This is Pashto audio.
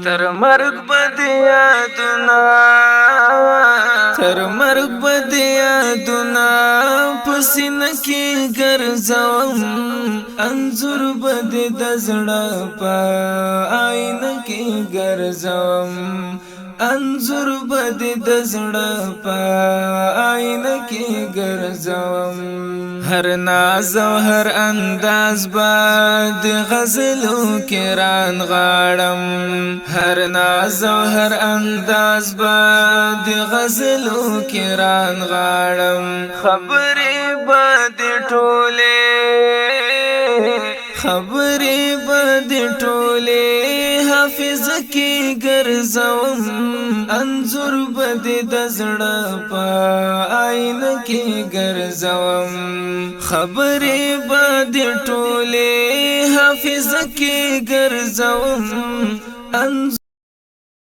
تر مرگ بدی یادنا تر مرگ بدی یادنا پسینه کی ګرځوم انځور بدی د زړه په آینه کی ګرځوم انظر بد د زړه په آینه کې ګرځوم هر ناز او هر انداز باد غزلو کې ران غاړم هر ناز او هر انداز باد غزلو کې ران غاړم خبرې باد ټوله خبرې باد ټوله حافظ کی ګرځوم انظر بد د زړه په آینه کې ګرځوم خبرې بد ټوله حافظ کی ګرځوم